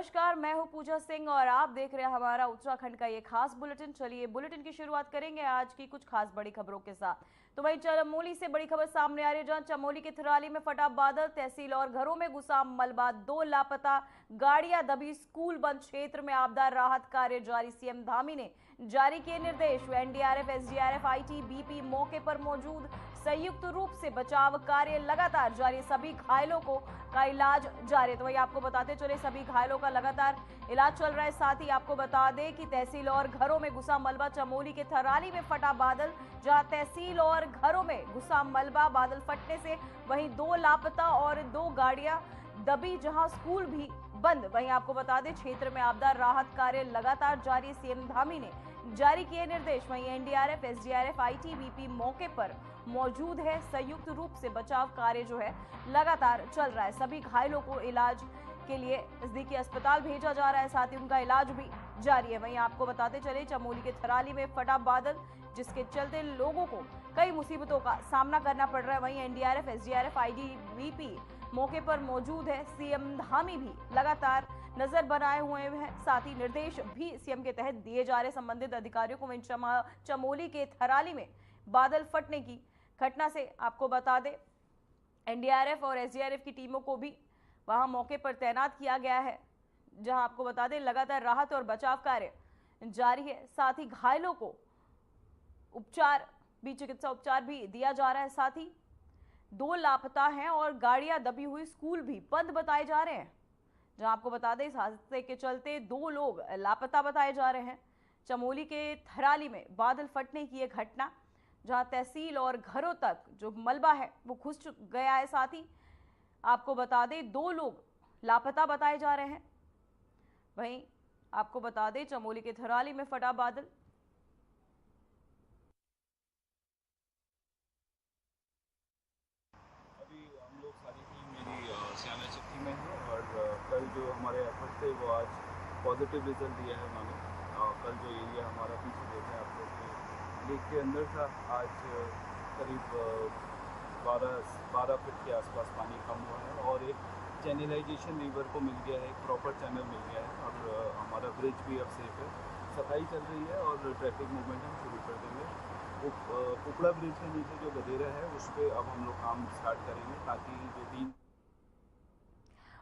नमस्कार, मैं हूं पूजा सिंह और आप देख रहे हैं हमारा उत्तराखंड का ये खास बुलेटिन। चलिए बुलेटिन की शुरुआत करेंगे आज की कुछ खास बड़ी खबरों के साथ। तो वहीं चमोली से बड़ी खबर सामने आ रही है, जहां चमोली के थराली में फटा बादल, तहसील और घरों में घुसा मलबा, 2 लापता, गाड़ियां दबी, स्कूल बंद, क्षेत्र में आपदा राहत कार्य जारी। सीएम धामी ने जारी किए निर्देश। एनडीआरएफ, एसडीआरएफ, आईटीबीपी मौके पर मौजूद, संयुक्त रूप से बचाव कार्य लगातार जारी। सभी घायलों का इलाज जारी। तो वही आपको बताते चले, सभी घायलों का लगातार इलाज चल रहा है। साथ ही आपको बता दें कि तहसील और घरों में घुसा मलबा, चमोली के थराली में फटा बादल, जहां तहसील और घरों में घुसा मलबा, बादल फटने से वहीं 2 लापता और 2 गाड़ियां दबी, जहां स्कूल भी बंद। वहीं आपको बता दें, क्षेत्र में आपदा राहत कार्य लगातार जारी। सीएम धामी ने जारी किए निर्देश। वहीं एनडीआरएफ, एसडीआरएफ, आईटीबीपी मौके पर मौजूद है। संयुक्त रूप से बचाव कार्य जो है लगातार चल रहा है। सभी घायलों को इलाज के लिए नजदीकी अस्पताल भेजा जा रहा है, साथ ही उनका इलाज भी जारी है। वहीं आपको बताते चले, चमोली के थराली में फटा बादल, जिसके चलते लोगों को कई मुसीबतों का सामना करना पड़ रहा है। वहीं एनडीआरएफ, एसडीआरएफ, आईटीबीपी मौके पर मौजूद है। सीएम धामी भी लगातार नजर बनाए हुए हैं, साथ ही निर्देश भी सीएम के तहत दिए जा रहे संबंधित अधिकारियों को। वहीं चमोली के थराली में बादल फटने की घटना से आपको बता दें, एनडीआरएफ और एसडीआरएफ की टीमों को भी वहां मौके पर तैनात किया गया है, जहां आपको बता दें लगातार राहत और बचाव कार्य जारी है। साथ ही घायलों को चिकित्सा उपचार भी दिया जा रहा है। साथ ही 2 लापता हैं और गाड़ियां दबी हुई, स्कूल भी बंद बताए जा रहे हैं, जहां आपको बता दें इस हादसे के चलते 2 लोग लापता बताए जा रहे हैं। चमोली के थराली में बादल फटने की यह घटना, जहां तहसील और घरों तक जो मलबा है वो घुस गया है। साथ ही आपको बता दें 2 लोग लापता बताए जा रहे हैं। वहीं आपको बता दें, चमोली के थराली में फटा बादल। अभी हम लोग सारी टीम मेरी श्यामा शक्ति में है और कल जो हमारे एफर्ट थे वो आज पॉजिटिव रिजल्ट दिया है उन्होंने। कल जो एरिया हमारा पीछे देखा है आप लोग के लेक के अंदर था, आज करीब 12 फीट के आसपास पानी कम हुआ है और एक चैनलाइजेशन रिवर को मिल गया है, एक प्रॉपर चैनल मिल गया है और हमारा ब्रिज भी अब सेफ है। सफाई चल रही है और ट्रैफिक मूवमेंट हम शुरू कर देंगे। कुकड़ा ब्रिज के नीचे जो गदेरा है उस पर अब हम लोग काम स्टार्ट करेंगे, ताकि जो 3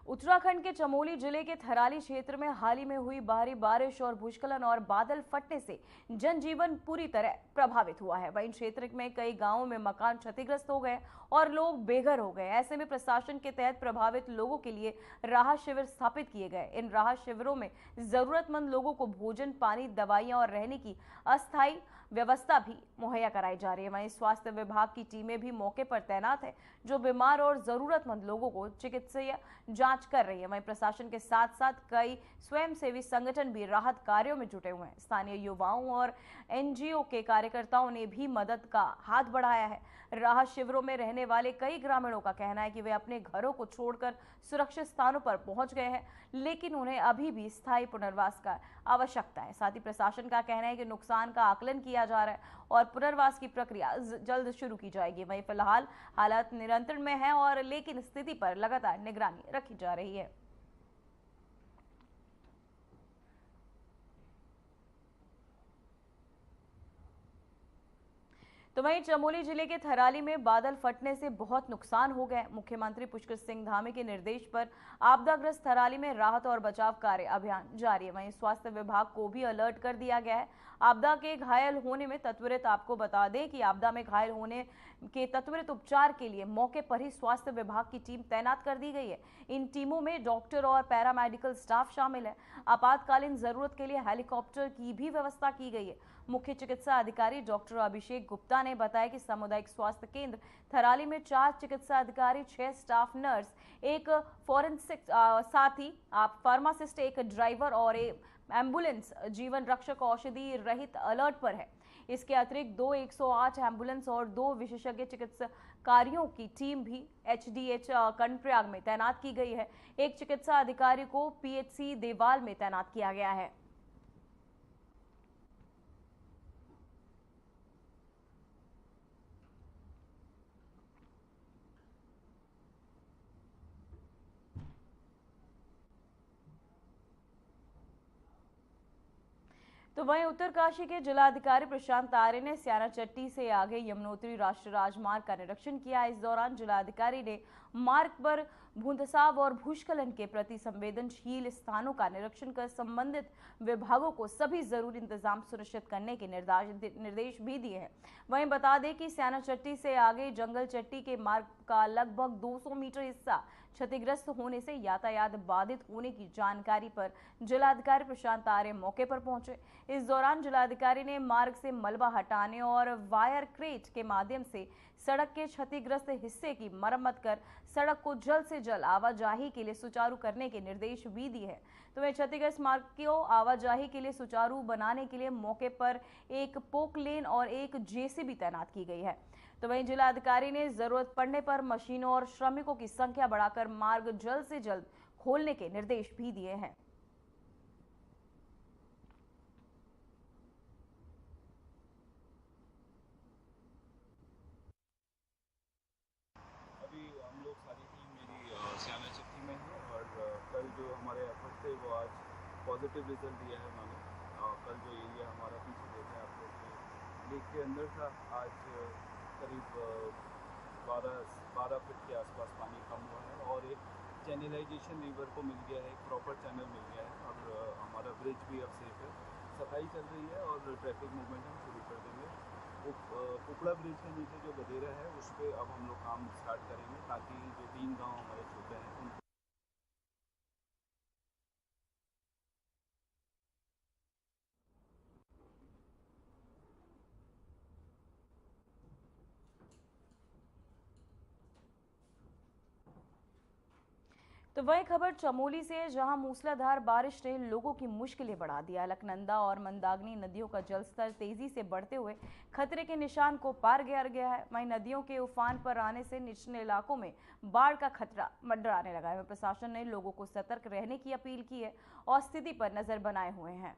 उत्तराखंड के चमोली जिले के थराली क्षेत्र में हाल ही में हुई भारी बारिश और भूस्खलन और बादल फटने से जनजीवन पूरी तरह प्रभावित हुआ है। वहीं क्षेत्र में कई गांवों में मकान क्षतिग्रस्त हो गए और लोग बेघर हो गए। ऐसे में प्रशासन के तहत प्रभावित लोगों के लिए राहत शिविर स्थापित किए गए। इन राहत शिविरों में जरूरतमंद लोगों को भोजन, पानी, दवाइयां और रहने की अस्थायी व्यवस्था भी मुहैया कराई जा रही है। वहीं स्वास्थ्य विभाग की टीमें भी मौके पर तैनात है, जो बीमार और जरूरतमंद लोगों को चिकित्सीय जांच कर रही है। वहीं प्रशासन के साथ साथ कई स्वयंसेवी संगठन भी राहत कार्यों में जुटे हुए हैं। स्थानीय युवाओं और एनजीओ के कार्यकर्ताओं ने भी मदद का हाथ बढ़ाया है। राहत शिविरों में रहने वाले कई ग्रामीणों का कहना है कि वे अपने घरों को छोड़कर सुरक्षित स्थानों पर पहुंच गए हैं, लेकिन उन्हें अभी भी स्थायी पुनर्वास का आवश्यकता है। साथ ही प्रशासन का कहना है कि नुकसान का आकलन किया जा रहा है और पुनर्वास की प्रक्रिया जल्द शुरू की जाएगी। वहीं फिलहाल हालात नियंत्रण में है और लेकिन स्थिति पर लगातार निगरानी रखी जा रही है। तो वहीं चमोली जिले के थराली में बादल फटने से बहुत नुकसान हो गए। मुख्यमंत्री पुष्कर सिंह धामी के निर्देश पर आपदाग्रस्त थराली में राहत और बचाव कार्य अभियान जारी है। वहीं स्वास्थ्य विभाग को भी अलर्ट कर दिया गया है। आपदा के घायल होने में त्वरित आपको बता दें कि आपदा में घायल होने के त्वरित उपचार के लिए मौके पर ही स्वास्थ्य विभाग की टीम तैनात कर दी गई है। इन टीमों में डॉक्टर और पैरामेडिकल स्टाफ शामिल है। आपातकालीन जरूरत के लिए हेलीकॉप्टर की भी व्यवस्था की गई है। मुख्य चिकित्सा अधिकारी डॉक्टर अभिषेक गुप्ता ने बताया कि सामुदायिक स्वास्थ्य केंद्र थराली में 4 चिकित्सा अधिकारी, 6 स्टाफ नर्स, एक फॉरेंसिक, साथ ही आप फार्मासिस्ट, एक ड्राइवर और एक एम्बुलेंस जीवन रक्षक औषधि रहित अलर्ट पर है। इसके अतिरिक्त 2 108 एम्बुलेंस और 2 विशेषज्ञ चिकित्सकारियों की टीम भी एचडीएच कर्णप्रयाग में तैनात की गई है। एक चिकित्सा अधिकारी को पीएचसी देवाल में तैनात किया गया है। तो वहीं उत्तरकाशी के जिलाधिकारी प्रशांत आर्य ने स्याना चट्टी से आगे यमुनोत्री राष्ट्रीय राजमार्ग का निरीक्षण किया। इस दौरान जिलाधिकारी ने मार्ग पर भूंधसाव और भूस्खलन के प्रति संवेदनशील स्थानों का निरीक्षण कर संबंधित विभागों को सभी जरूरी इंतजाम सुनिश्चित करने के निर्देश भी दिए हैं। वहीं बता दें कि स्याना चट्टी से आगे जंगल चट्टी के मार्ग का लगभग 200 मीटर हिस्सा क्षतिग्रस्त होने से यातायात बाधित होने की जानकारी पर जिलाधिकारी प्रशांत आर्य मौके पर पहुंचे। इस दौरान जिलाधिकारी ने मार्ग से मलबा हटाने और वायर क्रेट के माध्यम से सड़क के क्षतिग्रस्त हिस्से की मरम्मत कर सड़क को जल्द से जल्द आवाजाही के लिए सुचारू करने के निर्देश भी दिए हैं। तो वह क्षतिग्रस्त मार्ग को आवाजाही के लिए सुचारू बनाने के लिए मौके पर एक पोक लेन और एक जेसीबी तैनात की गई है। तो वहीं जिलाधिकारी ने जरूरत पड़ने पर मशीनों और श्रमिकों की संख्या बढ़ाकर मार्ग जल्द से जल्द खोलने के निर्देश भी दिए हैं। अभी हम लोग सारी टीम मेरी स्याना चट्टी में है और कल जो हमारे एफर्ट थे वो आज पॉजिटिव रिजल्ट दिया है मानो। कल जो एरिया हमारा पीछे देखा है आप लोग लेक के अंदर था, आज करीब 12 फीट के आसपास पानी कम हुआ है और एक चैनलाइजेशन रिवर को मिल गया है, एक प्रॉपर चैनल मिल गया है और हमारा ब्रिज भी अब सेफ है। सफाई चल रही है और ट्रैफिक मूवमेंट हम शुरू कर देंगे। कुपड़ा ब्रिज के नीचे जो गदेरा है उस पर अब हम लोग काम स्टार्ट करेंगे ताकि जो 3 गांव हमारे छोटे हैं उनको तो वही खबर चमोली से है, जहां मूसलाधार बारिश ने लोगों की मुश्किलें बढ़ा दी। अलकनंदा और मंदाकिनी नदियों का जलस्तर तेजी से बढ़ते हुए खतरे के निशान को पार कर गया है। वहीं नदियों के उफान पर आने से निचले इलाकों में बाढ़ का खतरा मंडराने लगा है। प्रशासन ने लोगों को सतर्क रहने की अपील की है और स्थिति पर नजर बनाए हुए हैं।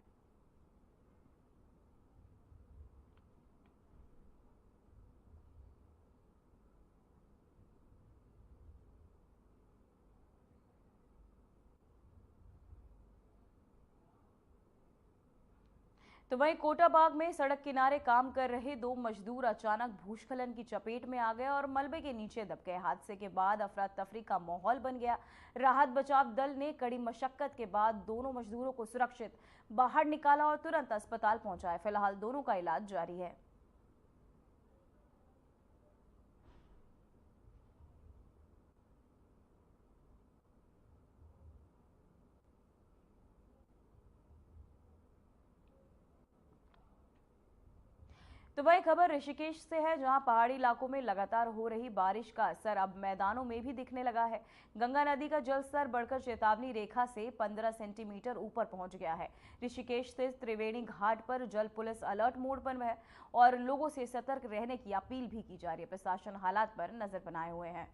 तो वहीं कोटाबाग में सड़क किनारे काम कर रहे 2 मजदूर अचानक भूस्खलन की चपेट में आ गए और मलबे के नीचे दब गए। हादसे के बाद अफरा तफरी का माहौल बन गया। राहत बचाव दल ने कड़ी मशक्कत के बाद दोनों मजदूरों को सुरक्षित बाहर निकाला और तुरंत अस्पताल पहुंचाया। फिलहाल दोनों का इलाज जारी है। तो वही खबर ऋषिकेश से है, जहां पहाड़ी इलाकों में लगातार हो रही बारिश का असर अब मैदानों में भी दिखने लगा है। गंगा नदी का जलस्तर बढ़कर चेतावनी रेखा से 15 सेंटीमीटर ऊपर पहुंच गया है। ऋषिकेश स्थित त्रिवेणी घाट पर जल पुलिस अलर्ट मोड पर है और लोगों से सतर्क रहने की अपील भी की जा रही है। प्रशासन हालात पर नजर बनाए हुए हैं।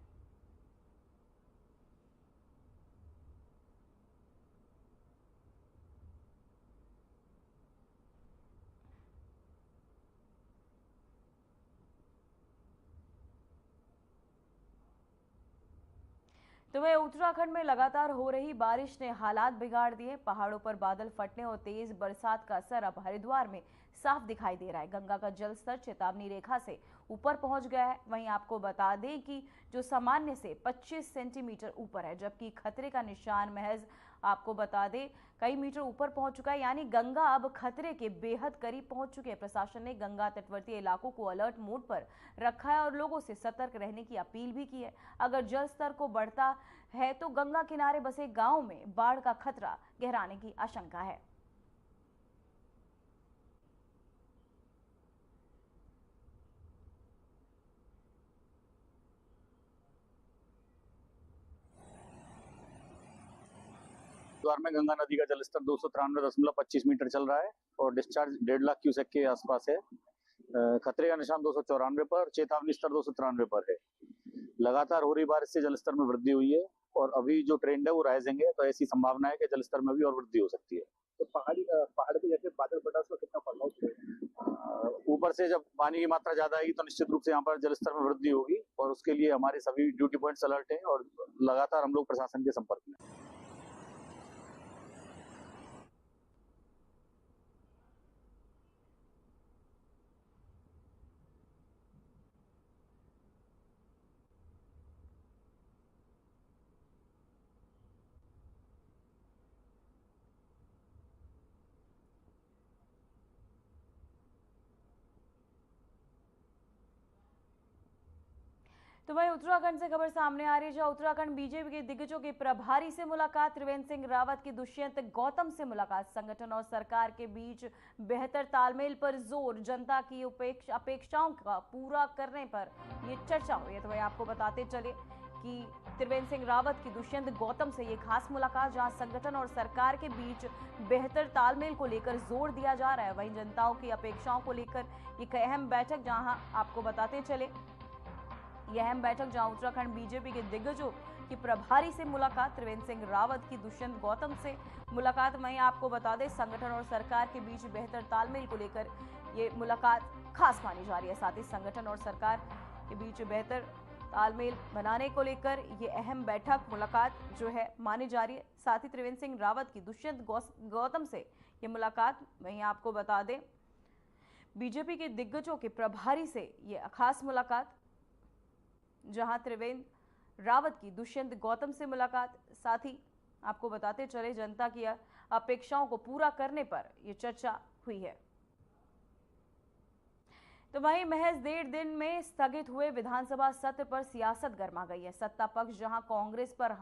तो वह उत्तराखंड में लगातार हो रही बारिश ने हालात बिगाड़ दिए। पहाड़ों पर बादल फटने और तेज बरसात का असर अब हरिद्वार में साफ दिखाई दे रहा है। गंगा का जलस्तर चेतावनी रेखा से ऊपर पहुंच गया है। वहीं आपको बता दें कि जो सामान्य से 25 सेंटीमीटर ऊपर है, जबकि खतरे का निशान महज आपको बता दें कई मीटर ऊपर पहुंच चुका है। यानी गंगा अब खतरे के बेहद करीब पहुंच चुके हैं। प्रशासन ने गंगा तटवर्ती इलाकों को अलर्ट मोड पर रखा है और लोगों से सतर्क रहने की अपील भी की है। अगर जल स्तर को बढ़ता है तो गंगा किनारे बसे गांव में बाढ़ का खतरा गहराने की आशंका है। हरिद्वार में गंगा नदी का जलस्तर 293.25 मीटर चल रहा है और डिस्चार्ज 1.5 लाख क्यूसेक के आसपास है। खतरे का निशान 294 पर, चेतावनी स्तर 293 पर है। लगातार हो रही बारिश से जलस्तर में वृद्धि हुई है और अभी जो ट्रेंड है वो राइजिंग है, तो ऐसी संभावना है कि जलस्तर में भी और वृद्धि हो सकती है। तो पहाड़ पे जैसे बादल फटा उसका कितना प्रभाव? ऊपर से जब पानी की मात्रा ज्यादा आएगी तो निश्चित रूप से यहाँ पर जलस्तर में वृद्धि होगी और उसके लिए हमारे सभी ड्यूटी पॉइंट्स अलर्ट हैं और लगातार हम लोग प्रशासन के संपर्क में। तो वहीं उत्तराखंड से खबर सामने आ रही है, जहां उत्तराखंड बीजेपी के दिग्गजों के प्रभारी से मुलाकात, त्रिवेंद्र सिंह रावत की दुष्यंत गौतम से मुलाकात, संगठन और सरकार के बीच बेहतर तालमेल पर जोर, जनता की अपेक्षाओं का पूरा करने पर ये चर्चा हुई है। तो वही आपको बताते चले कि त्रिवेंद्र सिंह रावत की दुष्यंत गौतम से ये खास मुलाकात, जहां संगठन और सरकार के बीच बेहतर तालमेल को लेकर जोर दिया जा रहा है। वहीं जनताओं की अपेक्षाओं को लेकर एक अहम बैठक, जहां आपको बताते चले यह अहम बैठक जहां उत्तराखंड बीजेपी के दिग्गजों की प्रभारी से मुलाकात, त्रिवेंद्र सिंह रावत की दुष्यंत गौतम से मुलाकात। वहीं आपको बता दें संगठन और सरकार के बीच बेहतर तालमेल को लेकर ये मुलाकात खास मानी जा रही है। साथ ही संगठन और सरकार के बीच बेहतर तालमेल बनाने को लेकर ये अहम बैठक मुलाकात जो है मानी जा रही है। साथ ही त्रिवेंद्र सिंह रावत की दुष्यंत गौतम से ये मुलाकात। वहीं आपको बता दें बीजेपी के दिग्गजों के प्रभारी से ये खास मुलाकात, जहां त्रिवेंद्र रावत की दुष्यंत गौतम से मुलाकात। साथ ही आपको बताते चले जनता की अपेक्षाओं को पूरा करने पर यह चर्चा हुई है। तो वहीं महज 1.5 दिन में स्थगित हुए विधानसभा सत्र पर सियासत गर्मा गई है। सत्ता पक्ष जहां कांग्रेस पर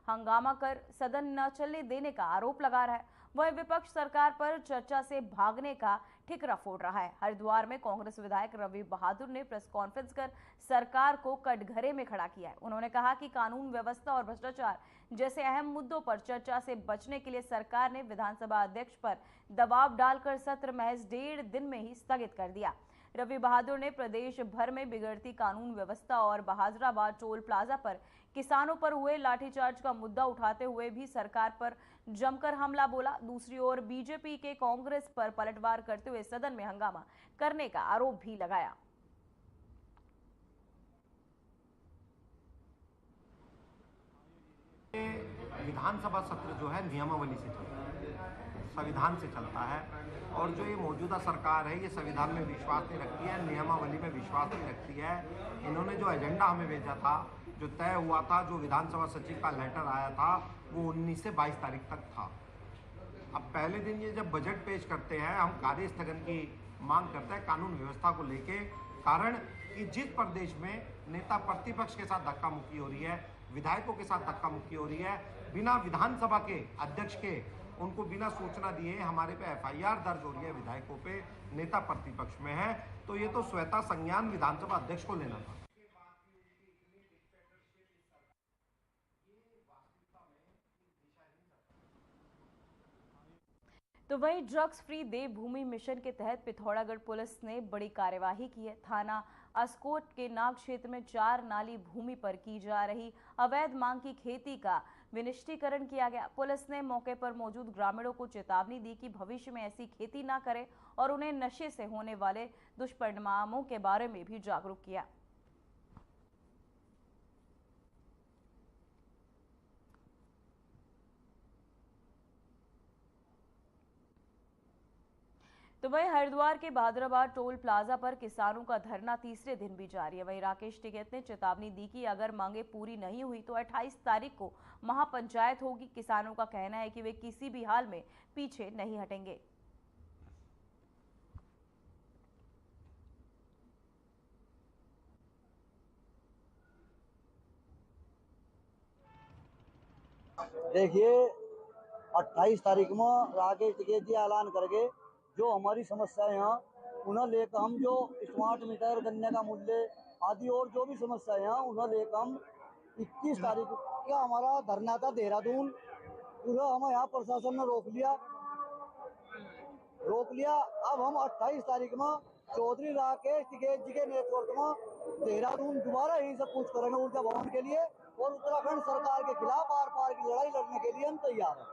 हंगामा कर सदन न चलने देने का आरोप लगा रहा है, वह विपक्ष सरकार पर चर्चा से भागने का ठिकरा फोड़ रहा है। हरिद्वार में कांग्रेस विधायक रवि बहादुर ने प्रेस कॉन्फ्रेंस कर सरकार को कटघरे में खड़ा किया है। उन्होंने कहा कि कानून व्यवस्था और भ्रष्टाचार जैसे अहम मुद्दों पर चर्चा से बचने के लिए सरकार ने विधानसभा अध्यक्ष पर दबाव डालकर सत्र महज 1.5 दिन में ही स्थगित कर दिया। रवि बहादुर ने प्रदेश भर में बिगड़ती कानून व्यवस्था और बहादुराबाद टोल प्लाजा पर किसानों पर हुए लाठीचार्ज का मुद्दा उठाते हुए भी सरकार पर जमकर हमला बोला। दूसरी ओर बीजेपी के कांग्रेस पर पलटवार करते हुए सदन में हंगामा करने का आरोप भी लगाया। विधानसभा सत्र जो है नियमावली से चलता है, संविधान से चलता है, और जो ये मौजूदा सरकार है ये संविधान में विश्वास नहीं रखती है, नियमावली में विश्वास नहीं रखती है। इन्होंने जो एजेंडा हमें भेजा था, जो तय हुआ था, जो विधानसभा सचिव का लेटर आया था, वो 19 से 22 तारीख तक था। अब पहले दिन ये जब बजट पेश करते हैं, हम कार्य स्थगन की मांग करते हैं कानून व्यवस्था को लेके, कारण कि जिस प्रदेश में नेता प्रतिपक्ष के साथ धक्का मुक्की हो रही है, विधायकों के साथ धक्का मुक्की हो रही है, बिना विधानसभा के अध्यक्ष के उनको बिना सूचना दिए हमारे पे एफआईआर दर्ज हो रही है, विधायकों पे, नेता प्रतिपक्ष में है, तो ये तो स्वतः संज्ञान विधानसभा अध्यक्ष को लेना था। तो वहीं ड्रग्स फ्री देवभूमि मिशन के तहत पिथौरागढ़ पुलिस ने बड़ी कार्यवाही की है। थाना अस्कोट के नाग क्षेत्र में 4 नाली भूमि पर की जा रही अवैध मांग की खेती का विनिष्टीकरण किया गया। पुलिस ने मौके पर मौजूद ग्रामीणों को चेतावनी दी कि भविष्य में ऐसी खेती न करें और उन्हें नशे से होने वाले दुष्परिणामों के बारे में भी जागरूक किया। तो वहीं हरिद्वार के बहादुराबाद टोल प्लाजा पर किसानों का धरना तीसरे दिन भी जारी है। वहीं राकेश टिकैत ने चेतावनी दी कि अगर मांगे पूरी नहीं हुई तो 28 तारीख को महापंचायत होगी। किसानों का कहना है कि वे किसी भी हाल में पीछे नहीं हटेंगे। देखिए 28 तारीख में राकेश टिकैत जी ऐलान करके जो हमारी समस्याएं हैं उन्हें लेकर हम जो स्मार्ट मीटर, गन्ने का मूल्य आदि और जो भी समस्याएं हैं उन्हें लेकर हम 21 तारीख का हमारा धरना था देहरादून। पूरा हमें यहाँ प्रशासन ने रोक लिया। अब हम 28 तारीख में चौधरी राकेश टिकैत जी के नेतृत्व में देहरादून दोबारा यही सब कुछ करेंगे ऊर्जा भवन के लिए, और उत्तराखंड सरकार के खिलाफ आर पार की लड़ाई लड़ने के लिए हम तैयार हैं।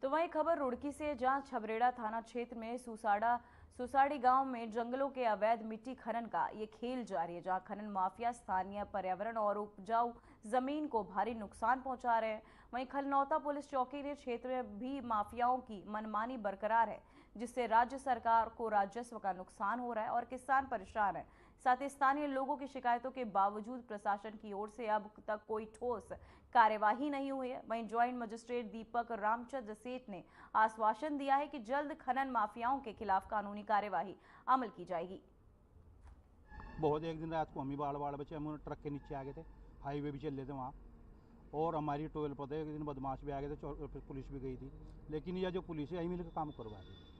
तो वहीं खबर रुड़की से, जहां छबरेड़ा थाना क्षेत्र में सुसाड़ी गांव में जंगलों के अवैध मिट्टी खनन का ये खेल जारी है, जहां खनन माफिया स्थानीय पर्यावरण और उपजाऊ जमीन को भारी नुकसान पहुंचा रहे हैं। वहीं खलनौता पुलिस चौकी ने क्षेत्र में भी माफियाओं की मनमानी बरकरार है, जिससे राज्य सरकार को राजस्व का नुकसान हो रहा है और किसान परेशान है। साथ ही स्थानीय लोगों की शिकायतों के बावजूद प्रशासन की ओर से अब तक कोई ठोस कार्यवाही नहीं हुई है। वहीं ज्वाइंट मजिस्ट्रेट दीपक रामचंद्र सेठ ने आश्वासन दिया है कि जल्द खनन माफियाओं के खिलाफ कानूनी कार्यवाही अमल की जाएगी। बहुत एक दिन रात को हम ही बाड़ बचे, हम ट्रक के नीचे आ गए थे, हाईवे भी चल रहे थे वहाँ, और हमारी टोल पर थे, एक दिन बदमाश भी आ गए थे, पुलिस भी गई थी, लेकिन यह जो पुलिस है यही मिलकर काम करवा रही है।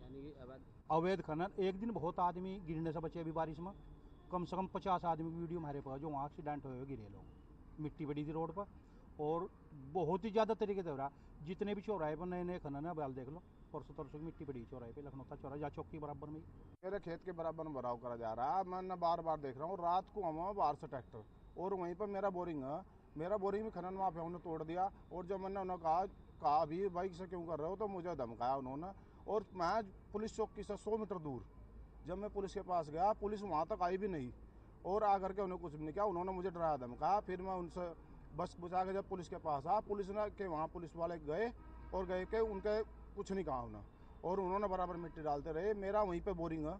यानी अवैध खनन, एक दिन बहुत आदमी गिरने से बचे। अभी बारिश में कम से कम 50 आदमी की वीडियो हमारे पास जो वहाँ एक्सीडेंट हुए गिरे लोग, मिट्टी पड़ी थी रोड पर, और बहुत ही ज़्यादा तरीके से हो रहा। जितने भी चौराहे पर नए नए खनन है, अब देख लो, परसों तरसों की मिट्टी पड़ी चौराहे पे, लखनऊ चौराहा जहाँ चौक के बराबर में मेरे खेत के बराबर में भराव करा जा रहा है। मैं बार बार देख रहा हूँ, रात को हम बाहर से ट्रैक्टर, और वहीं पर मेरा बोरिंग है, मेरा बोरिंग में खनन माफियाओं ने तोड़ दिया। और जब मैंने उन्हें कहा भी बाइक से क्यों कर रहे हो, तो मुझे धमकाया उन्होंने। और मैं पुलिस चौकी से 100 मीटर दूर जब मैं पुलिस के पास गया, पुलिस वहाँ तक आई भी नहीं, और आकर के उन्हें कुछ भी नहीं किया। उन्होंने मुझे डराया धमकाया। फिर मैं उनसे बस बुझा के जब पुलिस के पास आया, पुलिस ने के वहाँ पुलिस वाले गए और गए के उनके कुछ नहीं कहा उन्होंने, और उन्होंने बराबर मिट्टी डालते रहे। मेरा वहीं पे बोरिंग है,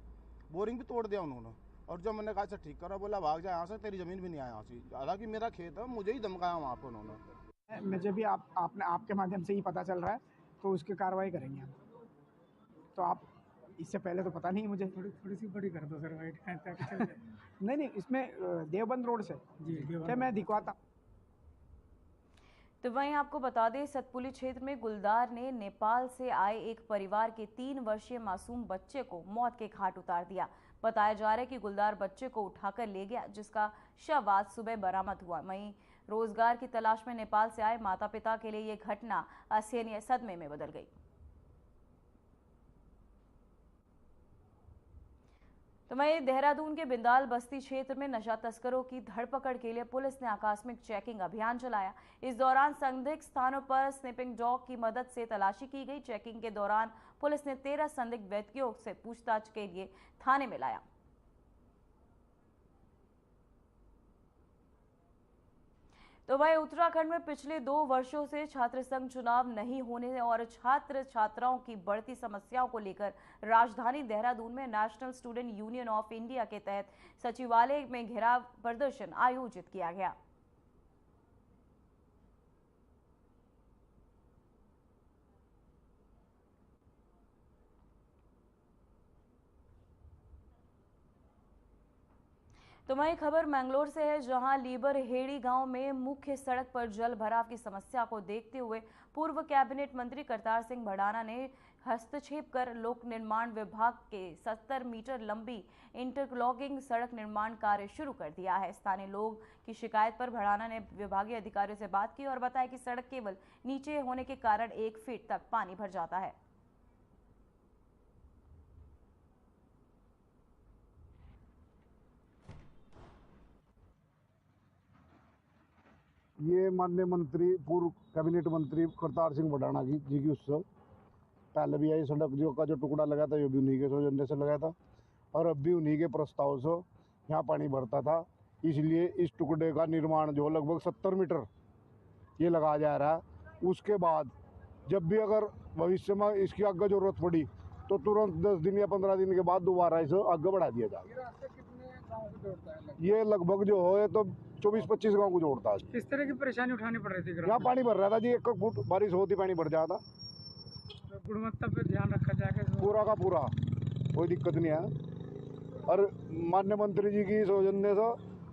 बोरिंग भी तोड़ दिया उन्होंने। और जब मैंने कहा अच्छा ठीक करा, बोला भाग जाए यहाँ से, तेरी ज़मीन भी नहीं आया यहाँ से, हालांकि मेरा खेत है, मुझे ही धमकाया वहाँ पर उन्होंने। मुझे भी आपके माध्यम से ही पता चल रहा है, तो उसकी कार्रवाई करेंगे हम। तो आप इससे पहले तो पता नहीं मुझे, थोड़ी सी बड़ी कर दो सर, वाइट नहीं, इसमें देवबंद रोड से जी मैं दिखवाता। तो वहीं आपको बता दें, सतपुली क्षेत्र में गुलदार ने नेपाल से आए एक परिवार के 3 वर्षीय मासूम बच्चे को मौत के घाट उतार दिया। बताया जा रहा है कि गुलदार बच्चे को उठाकर ले गया, जिसका शव आज सुबह बरामद हुआ। वहीं रोजगार की तलाश में नेपाल से आए माता पिता के लिए ये घटना असहनीय सदमे में बदल गई। तो वहीं देहरादून के बिंदाल बस्ती क्षेत्र में नशा तस्करों की धरपकड़ के लिए पुलिस ने आकस्मिक चेकिंग अभियान चलाया। इस दौरान संदिग्ध स्थानों पर स्निपिंग डॉग की मदद से तलाशी की गई। चेकिंग के दौरान पुलिस ने 13 संदिग्ध व्यक्तियों से पूछताछ के लिए थाने में लाया। तो वहीं उत्तराखंड में पिछले 2 वर्षों से छात्र संघ चुनाव नहीं होने और छात्र छात्राओं की बढ़ती समस्याओं को लेकर राजधानी देहरादून में national student union of India के तहत सचिवालय में घेराव प्रदर्शन आयोजित किया गया। तो वहीं खबर मैंगलोर से है, जहां लीबर हेड़ी गांव में मुख्य सड़क पर जल भराव की समस्या को देखते हुए पूर्व कैबिनेट मंत्री करतार सिंह भड़ाना ने हस्तक्षेप कर लोक निर्माण विभाग के 70 मीटर लंबी इंटरलॉकिंग सड़क निर्माण कार्य शुरू कर दिया है। स्थानीय लोग की शिकायत पर भड़ाना ने विभागीय अधिकारियों से बात की और बताया कि सड़क केवल नीचे होने के कारण 1 फीट तक पानी भर जाता है। ये माननीय मंत्री पूर्व कैबिनेट मंत्री करतार सिंह भड़ाना जी की उत्सव पहले भी आई सड़क का जो टुकड़ा लगा था, ये भी उन्हीं के सौजन्य से लगा था, और अब भी उन्हीं के प्रस्ताव से यहाँ पानी भरता था। इसलिए इस टुकड़े का निर्माण जो लगभग 70 मीटर ये लगाया जा रहा है। उसके बाद जब भी अगर भविष्य में इसकी आगे जरूरत पड़ी तो तुरंत 10 दिन या 15 दिन के बाद दोबारा इसे आगे बढ़ा दिया जाएगा। ये लगभग जो है तो 24-25 गांव को जोड़ता है। किस तरह की परेशानी उठानी पड़ रही थी? यहाँ पानी भर रहा था जी, 1 फुट बारिश होती पानी भर जाता। गुणवत्ता पे ध्यान रखा जाएगा पूरा का पूरा, कोई दिक्कत नहीं है। और माननीय मंत्री जी की सौजन्य से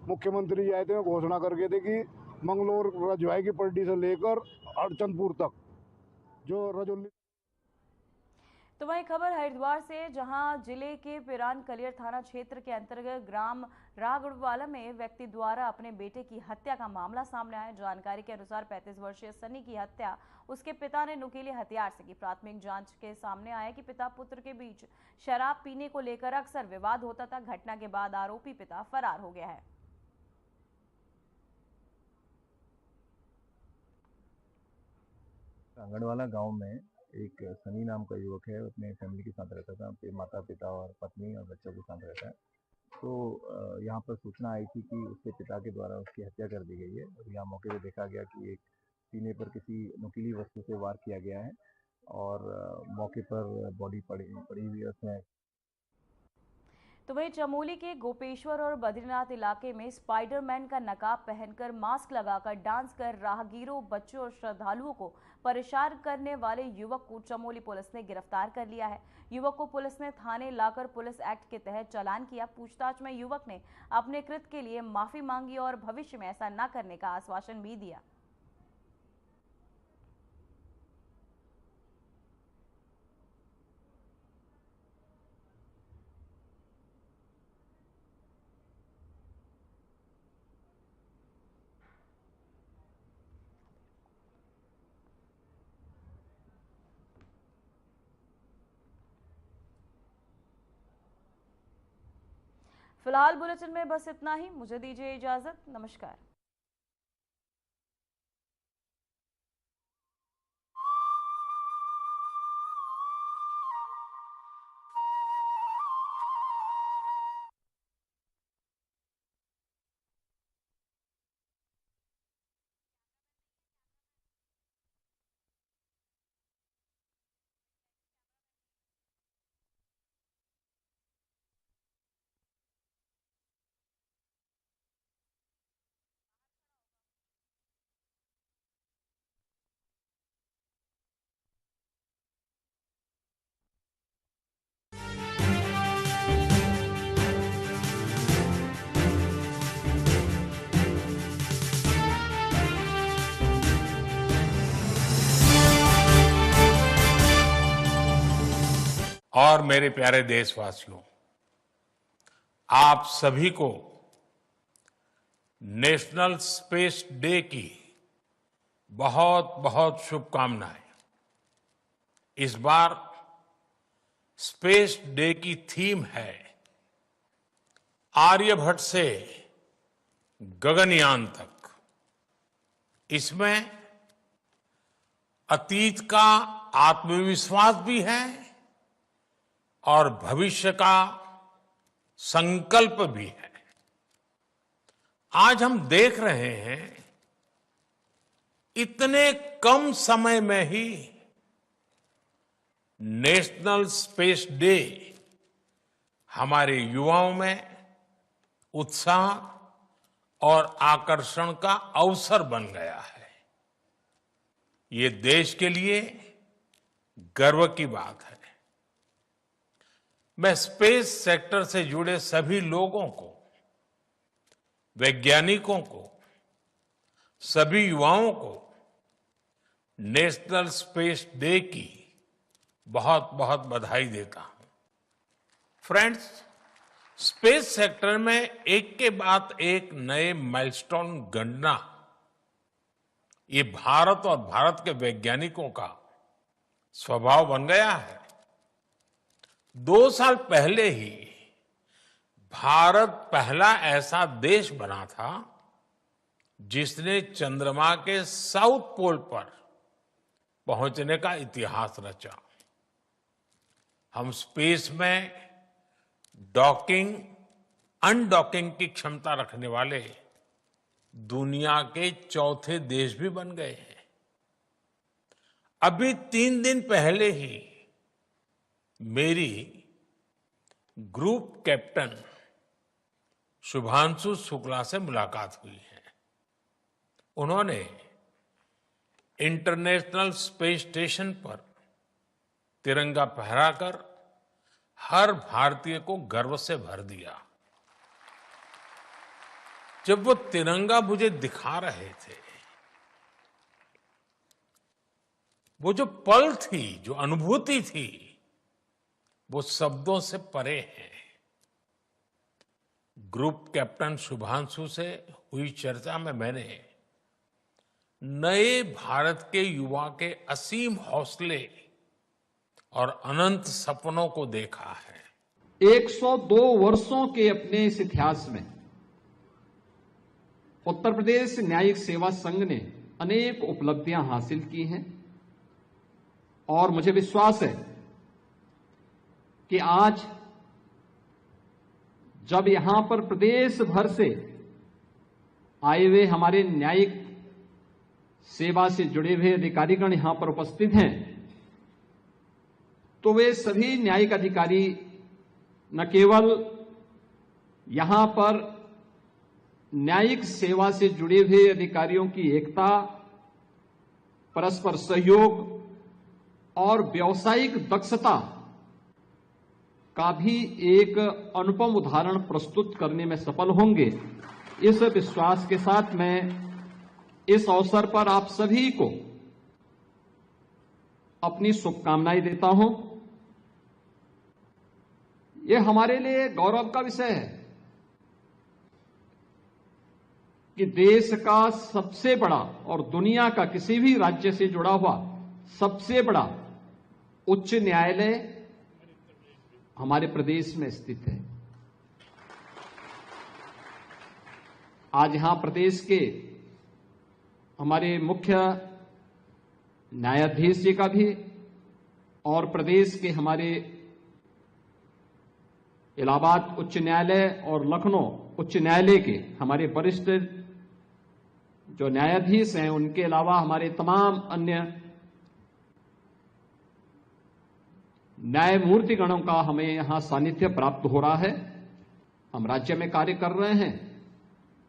मुख्यमंत्री जी आए थे, घोषणा करके थे कि मंगलोर रजवाई की पट्टी से लेकर अड़चनपुर तक जो रजौली। तो वहीं खबर हरिद्वार से, जहां जिले के पिरान कलियर थाना क्षेत्र के अंतर्गत ग्राम रागड़वाला में व्यक्ति द्वारा अपने बेटे की हत्या का मामला सामने आया। जानकारी के अनुसार 35 वर्षीय सनी की हत्या उसके पिता ने नुकीले हथियार से की। प्राथमिक जांच के सामने आया कि पिता पुत्र के बीच शराब पीने को लेकर अक्सर विवाद होता था। घटना के बाद आरोपी पिता फरार हो गया है। रागड़वाला गांव में एक सनी नाम का युवक है, अपने फैमिली के साथ रहता था, अपने माता पिता और पत्नी और बच्चों के साथ रहता है। तो यहाँ पर सूचना आई थी कि उसके पिता के द्वारा उसकी हत्या कर दी गई है। और यहाँ मौके पे देखा गया कि एक सीने पर किसी नुकीली वस्तु से वार किया गया है और मौके पर बॉडी पड़ी हुई है उसमें। तो वहीं चमोली के गोपेश्वर और बद्रीनाथ इलाके में स्पाइडरमैन का नकाब पहनकर मास्क लगाकर डांस कर राहगीरों, बच्चों और श्रद्धालुओं को परेशान करने वाले युवक को चमोली पुलिस ने गिरफ्तार कर लिया है। युवक को पुलिस ने थाने लाकर पुलिस एक्ट के तहत चालान किया। पूछताछ में युवक ने अपने कृत्य के लिए माफी मांगी और भविष्य में ऐसा न करने का आश्वासन भी दिया। फिलहाल बुलेटिन में बस इतना ही। मुझे दीजिए इजाजत। नमस्कार। और मेरे प्यारे देशवासियों, आप सभी को नेशनल स्पेस डे की बहुत बहुत शुभकामनाएं। इस बार स्पेस डे की थीम है आर्यभट्ट से गगनयान तक। इसमें अतीत का आत्मविश्वास भी है और भविष्य का संकल्प भी है। आज हम देख रहे हैं इतने कम समय में ही नेशनल स्पेस डे हमारे युवाओं में उत्साह और आकर्षण का अवसर बन गया है। ये देश के लिए गर्व की बात है। मैं स्पेस सेक्टर से जुड़े सभी लोगों को, वैज्ञानिकों को, सभी युवाओं को नेशनल स्पेस डे की बहुत बहुत बधाई देता हूं। फ्रेंड्स, स्पेस सेक्टर में एक के बाद एक नए माइलस्टोन गणना, ये भारत और भारत के वैज्ञानिकों का स्वभाव बन गया है। 2 साल पहले ही भारत पहला ऐसा देश बना था जिसने चंद्रमा के साउथ पोल पर पहुंचने का इतिहास रचा। हम स्पेस में डॉकिंग, अनडॉकिंग की क्षमता रखने वाले दुनिया के चौथे देश भी बन गए हैं। अभी 3 दिन पहले ही मेरी ग्रुप कैप्टन शुभांशु शुक्ला से मुलाकात हुई है। उन्होंने इंटरनेशनल स्पेस स्टेशन पर तिरंगा फहराकर हर भारतीय को गर्व से भर दिया। जब वो तिरंगा मुझे दिखा रहे थे, वो जो पल थी, जो अनुभूति थी, वो शब्दों से परे है। ग्रुप कैप्टन शुभांशु से हुई चर्चा में मैंने नए भारत के युवा के असीम हौसले और अनंत सपनों को देखा है। 102 वर्षों के अपने इस इतिहास में उत्तर प्रदेश न्यायिक सेवा संघ ने अनेक उपलब्धियां हासिल की हैं और मुझे विश्वास है कि आज जब यहां पर प्रदेश भर से आए हुए हमारे न्यायिक सेवा से जुड़े हुए अधिकारीगण यहां पर उपस्थित हैं, तो वे सभी न्यायिक अधिकारी न केवल यहां पर न्यायिक सेवा से जुड़े हुए अधिकारियों की एकता, परस्पर सहयोग और व्यावसायिक दक्षता का भी एक अनुपम उदाहरण प्रस्तुत करने में सफल होंगे। इस विश्वास के साथ मैं इस अवसर पर आप सभी को अपनी शुभकामनाएं देता हूं। यह हमारे लिए गौरव का विषय है कि देश का सबसे बड़ा और दुनिया का किसी भी राज्य से जुड़ा हुआ सबसे बड़ा उच्च न्यायालय हमारे प्रदेश में स्थित है। आज यहां प्रदेश के हमारे मुख्य न्यायाधीश जी का भी और प्रदेश के हमारे इलाहाबाद उच्च न्यायालय और लखनऊ उच्च न्यायालय के हमारे वरिष्ठ जो न्यायाधीश हैं, उनके अलावा हमारे तमाम अन्य न्यायमूर्ति गणों का हमें यहां सानिध्य प्राप्त हो रहा है। हम राज्य में कार्य कर रहे हैं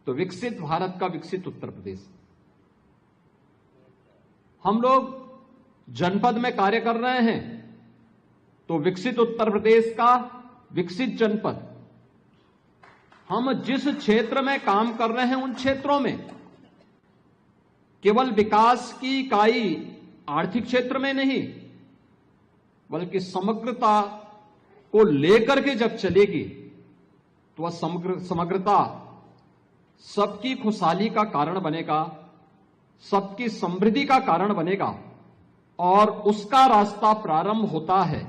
तो विकसित भारत का विकसित उत्तर प्रदेश, हम लोग जनपद में कार्य कर रहे हैं तो विकसित उत्तर प्रदेश का विकसित जनपद, हम जिस क्षेत्र में काम कर रहे हैं उन क्षेत्रों में केवल विकास की इकाई आर्थिक क्षेत्र में नहीं बल्कि समग्रता को लेकर के जब चलेगी तो वह समग्रता सबकी खुशहाली का कारण बनेगा, सबकी समृद्धि का कारण बनेगा और उसका रास्ता प्रारंभ होता है